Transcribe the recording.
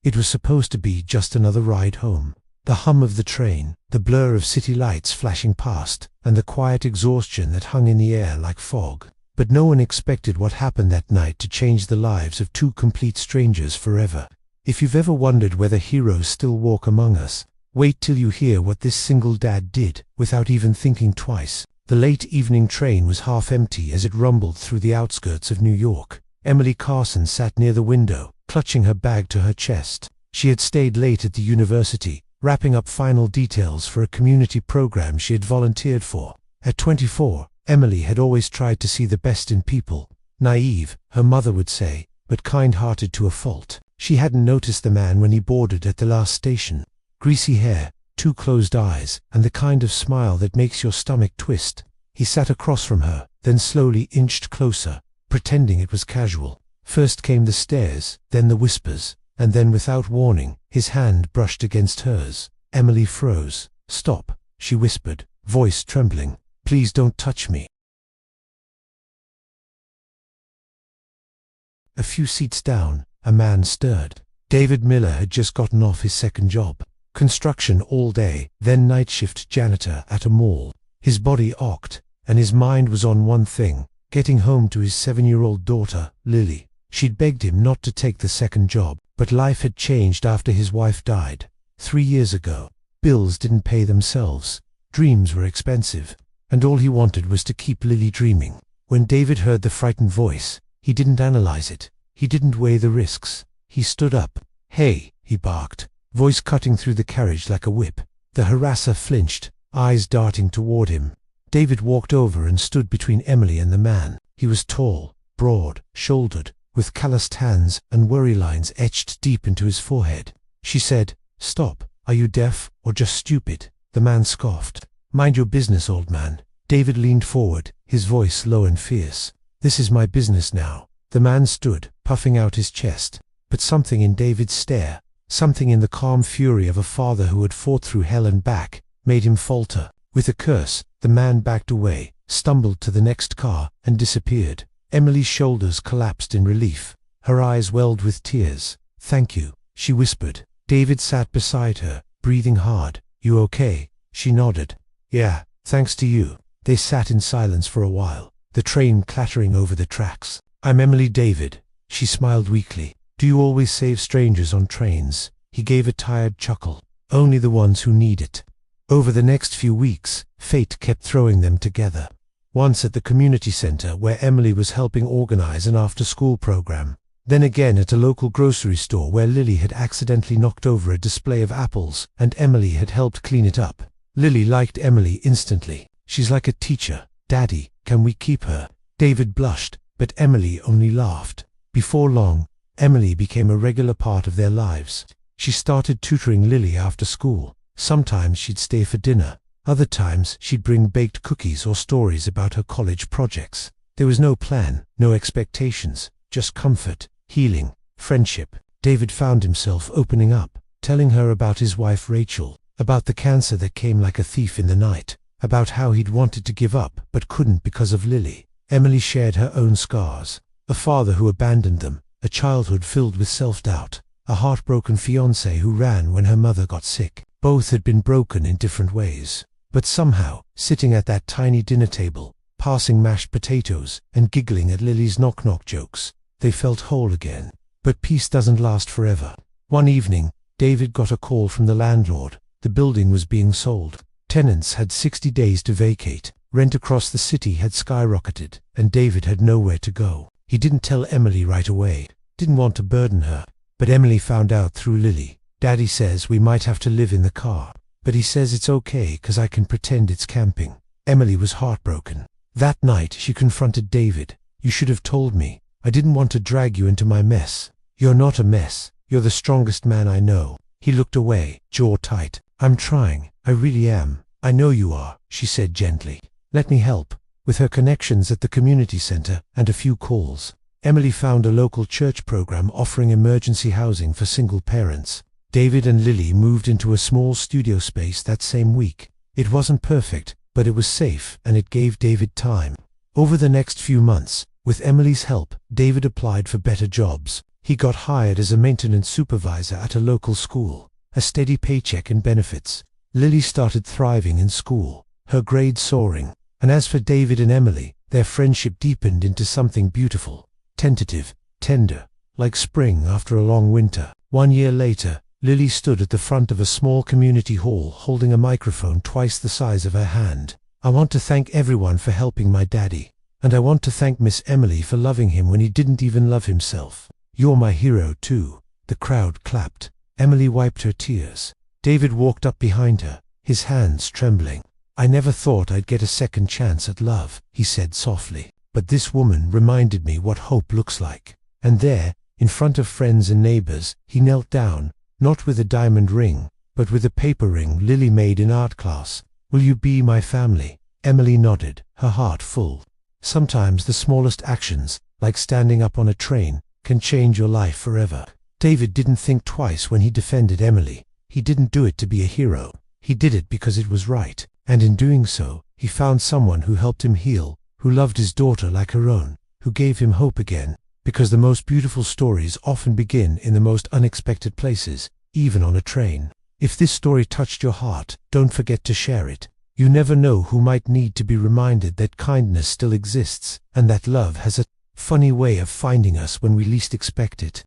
It was supposed to be just another ride home. The hum of the train, the blur of city lights flashing past, and the quiet exhaustion that hung in the air like fog. But no one expected what happened that night to change the lives of two complete strangers forever. If you've ever wondered whether heroes still walk among us, wait till you hear what this single dad did, without even thinking twice. The late evening train was half empty as it rumbled through the outskirts of New York. Emily Carson sat near the window, clutching her bag to her chest. She had stayed late at the university, wrapping up final details for a community program she had volunteered for. At 24, Emily had always tried to see the best in people. Naive, her mother would say, but kind-hearted to a fault. She hadn't noticed the man when he boarded at the last station. Greasy hair, two closed eyes, and the kind of smile that makes your stomach twist. He sat across from her, then slowly inched closer, pretending it was casual. First came the stares, then the whispers, and then without warning, his hand brushed against hers. Emily froze. "Stop," she whispered, voice trembling. "Please don't touch me." A few seats down, a man stirred. David Miller had just gotten off his second job. Construction all day, then night shift janitor at a mall. His body ached, and his mind was on one thing: getting home to his 7-year-old daughter, Lily. She'd begged him not to take the second job, but life had changed after his wife died. 3 years ago. Bills didn't pay themselves. Dreams were expensive. And all he wanted was to keep Lily dreaming. When David heard the frightened voice, he didn't analyze it. He didn't weigh the risks. He stood up. "Hey," he barked, voice cutting through the carriage like a whip. The harasser flinched, eyes darting toward him. David walked over and stood between Emily and the man. He was tall, broad-shouldered, with calloused hands and worry lines etched deep into his forehead. She said, "Stop, are you deaf or just stupid?" The man scoffed. "Mind your business, old man." David leaned forward, his voice low and fierce. "This is my business now." The man stood, puffing out his chest. But something in David's stare, something in the calm fury of a father who had fought through hell and back, made him falter. With a curse, the man backed away, stumbled to the next car, and disappeared. Emily's shoulders collapsed in relief. Her eyes welled with tears. "Thank you," she whispered. David sat beside her, breathing hard. "You okay?" She nodded. "Yeah, thanks to you." They sat in silence for a while, the train clattering over the tracks. "I'm Emily David." She smiled weakly. "Do you always save strangers on trains?" He gave a tired chuckle. "Only the ones who need it." Over the next few weeks, fate kept throwing them together. Once at the community center where Emily was helping organize an after-school program. Then again at a local grocery store where Lily had accidentally knocked over a display of apples and Emily had helped clean it up. Lily liked Emily instantly. "She's like a teacher. Daddy, can we keep her?" David blushed, but Emily only laughed. Before long, Emily became a regular part of their lives. She started tutoring Lily after school. Sometimes she'd stay for dinner. Other times she'd bring baked cookies or stories about her college projects. There was no plan, no expectations, just comfort, healing, friendship. David found himself opening up, telling her about his wife Rachel, about the cancer that came like a thief in the night, about how he'd wanted to give up but couldn't because of Lily. Emily shared her own scars. A father who abandoned them, a childhood filled with self-doubt, a heartbroken fiancé who ran when her mother got sick. Both had been broken in different ways. But somehow, sitting at that tiny dinner table, passing mashed potatoes and giggling at Lily's knock-knock jokes, they felt whole again. But peace doesn't last forever. One evening, David got a call from the landlord. The building was being sold. Tenants had 60 days to vacate. Rent across the city had skyrocketed, and David had nowhere to go. He didn't tell Emily right away. Didn't want to burden her. But Emily found out through Lily. "Daddy says we might have to live in the car. But he says it's okay 'cause I can pretend it's camping." Emily was heartbroken. That night she confronted David. "You should have told me. I didn't want to drag you into my mess." "You're not a mess. You're the strongest man I know." He looked away, jaw tight. "I'm trying. I really am." "I know you are," she said gently. "Let me help." With her connections at the community center and a few calls, Emily found a local church program offering emergency housing for single parents. David and Lily moved into a small studio space that same week. It wasn't perfect, but it was safe and it gave David time. Over the next few months, with Emily's help, David applied for better jobs. He got hired as a maintenance supervisor at a local school, a steady paycheck and benefits. Lily started thriving in school, her grades soaring, and as for David and Emily, their friendship deepened into something beautiful, tentative, tender, like spring after a long winter. 1 year later, Lily stood at the front of a small community hall holding a microphone twice the size of her hand. "I want to thank everyone for helping my daddy, and I want to thank Miss Emily for loving him when he didn't even love himself. You're my hero too." The crowd clapped. Emily wiped her tears. David walked up behind her, his hands trembling. "I never thought I'd get a second chance at love," he said softly. "But this woman reminded me what hope looks like." And there, in front of friends and neighbors, he knelt down, not with a diamond ring, but with a paper ring Lily made in art class. "Will you be my family?" Emily nodded, her heart full. Sometimes the smallest actions, like standing up on a train, can change your life forever. David didn't think twice when he defended Emily. He didn't do it to be a hero. He did it because it was right, and in doing so, he found someone who helped him heal, who loved his daughter like her own, who gave him hope again. Because the most beautiful stories often begin in the most unexpected places, even on a train. If this story touched your heart, don't forget to share it. You never know who might need to be reminded that kindness still exists, and that love has a funny way of finding us when we least expect it.